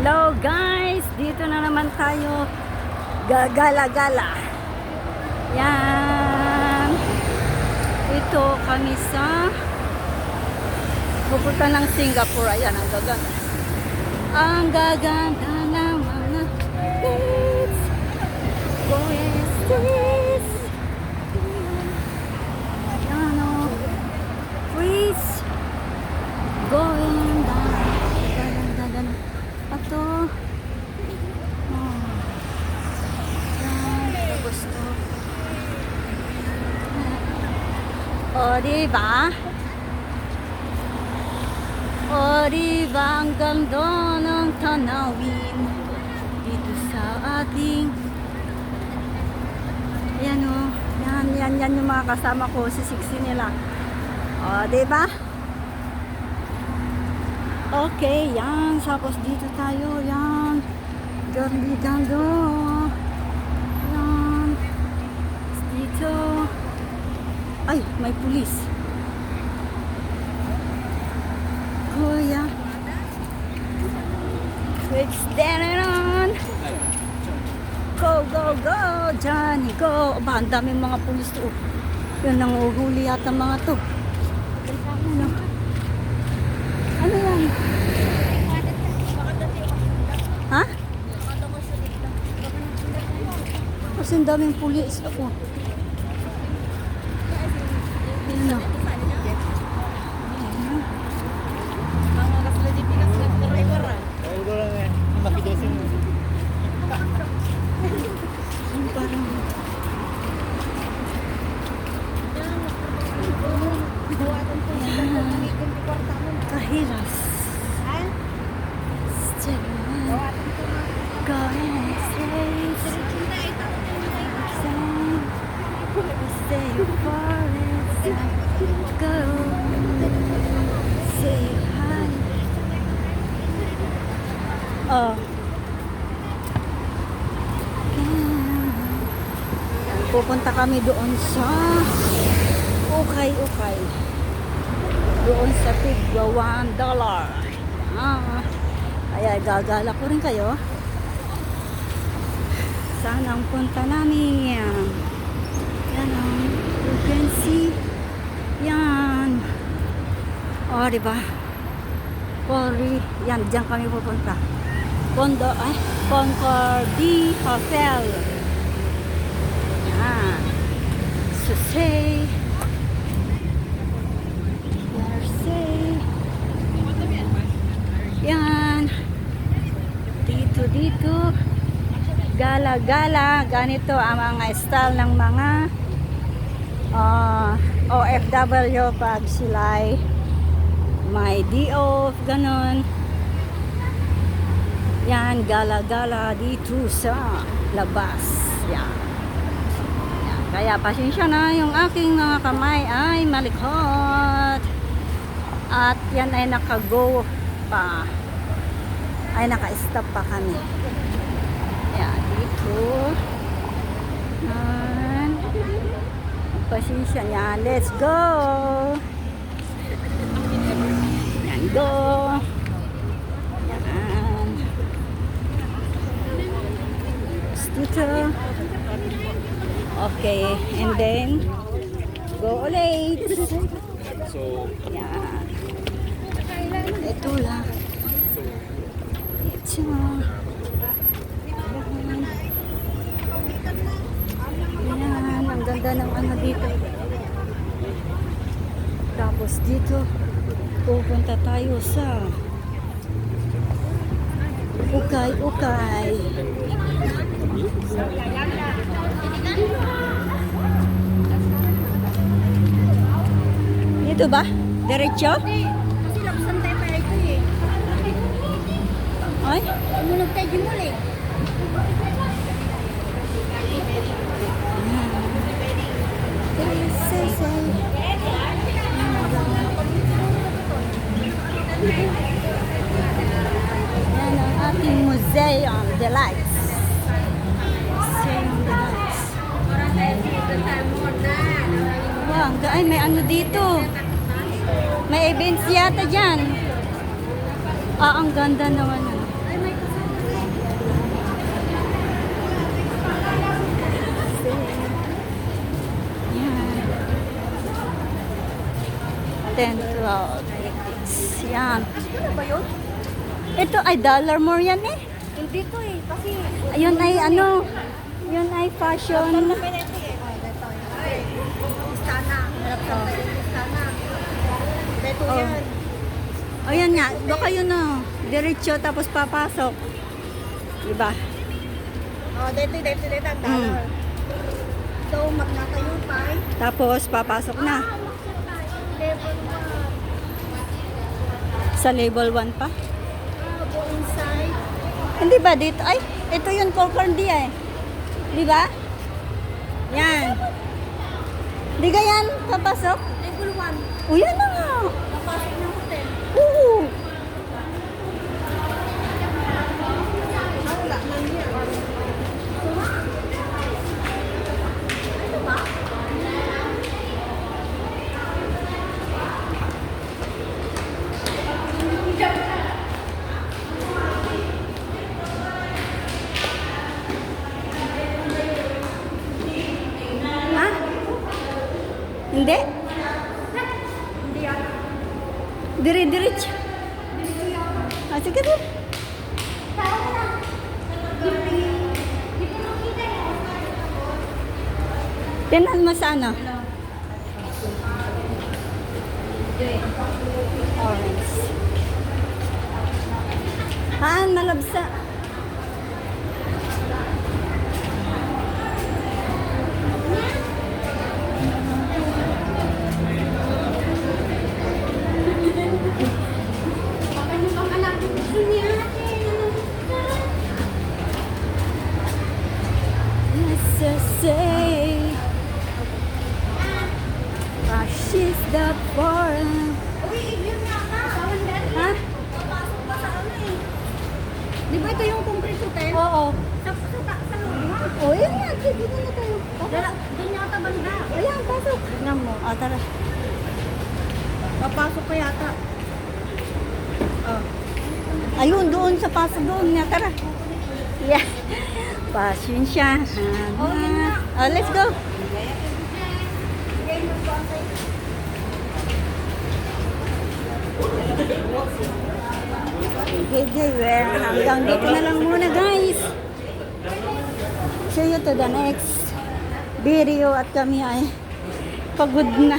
Hello guys, dito na naman tayo gagala-gala. Yan. Ito kami sa pupunta ng Singapore. Ayan, ang gaganda. Ang gaganda ng mga beats. Boys, ayan o. Freeze. Going down. Gaganda. Ito. Gusto. O, diba? O, diba ang ganda ng tanawin dito sa ating yan o. Yan yung mga kasama ko. Sisiksi nila. O, diba? Okay, yan. Tapos dito tayo. Yan. Ganda. Yan. Dito. Ay, may pulis. Kuya. Quick stand on. Go. Johnny, go. Aba, ang daming mga pulis to. Yan, nanguhuli yata mga to. Ano yan? Ha? Kasi ang daming pulis ako. Ano? Parang kahiras. Pupunta kami doon sa ukay. Doon sa tigwa $1. Kaya gagala ko rin kayo. Saan ang punta namin? Yan you can see. Yan. O, diba? Pori. Yan, dyan kami pupunta. Concordia Hotel. Yan. So say yan. Dito. Gala-gala. Ganito ang mga style ng mga OFW pag sila'y may D.O.F. Ganon. Yan, gala-gala dito sa labas. Yan. Kaya pasensya na, yung aking mga kamay ay malikot. At yan ay naka-go pa. Ay naka-stop pa kami. Yan, dito. Yan. Pasensya niya. Let's go! Yan, go! Yan. Dito. Okay, and then go ulit. Yan. Ito lang. Ito. Yan, ang ganda ng ano dito. Tapos dito, pupunta tayo sa ukay. Dito ba? Diretso? Kasi labasan tayo pa ito eh. Ay? Tumunog tayo din muli. Yan ang ating museum, the lights. Museum, the lights. Wow, ay may ano dito. May events yata dyan. Ang ganda naman. Ay, may kasama. 10, 12. Yan. Ano ba yun? Ito ay dollar more yan eh. Hindi to eh. Kasi... Ayun ay ano, yun ay fashion. Ito eh. Ito. Istana. Istana. Ito Oh. yan. Ayan nga, baka yun o. Diretso tapos papasok. Diba? Oh, dito. Ang dollar. So, magkakayo pa eh. Tapos papasok na. Level 1. Sa level 1 pa. Go inside. Hindi ba dito? Ay, ito yung popcorn di eh. Di ba? Yan. Di ka yan papasok? Level 1. O yan na nga. Papasok ng hotel. Oo. Wala lang yan. Ano ba? Ha? Hindi? Hindi yan. Dire-diretso. Ah, sige din. Tinan mo sa ano? Orange. Malabsa. Ano bang anak ko gusto niya? Yes, I say. She's the foreign. Uy, yun nga ka. Sawan dati. Ha? Papasok pa sa ano eh. Di ba ito yung concrete hotel? Oo. Sa loob nga. O, yan nga. Sige na tayo. Doon yata banda. Ayan, pasok. Tignan mo. Ah, tara. Papasok ka yata. Oh. Ayun, doon sa paso doon nga. Tara. Yeah. Pasensya. Oh, yun nga. Oh, let's go. Okay, well, hanggang dito na lang muna guys. See you to the next video at kami ay pagod na.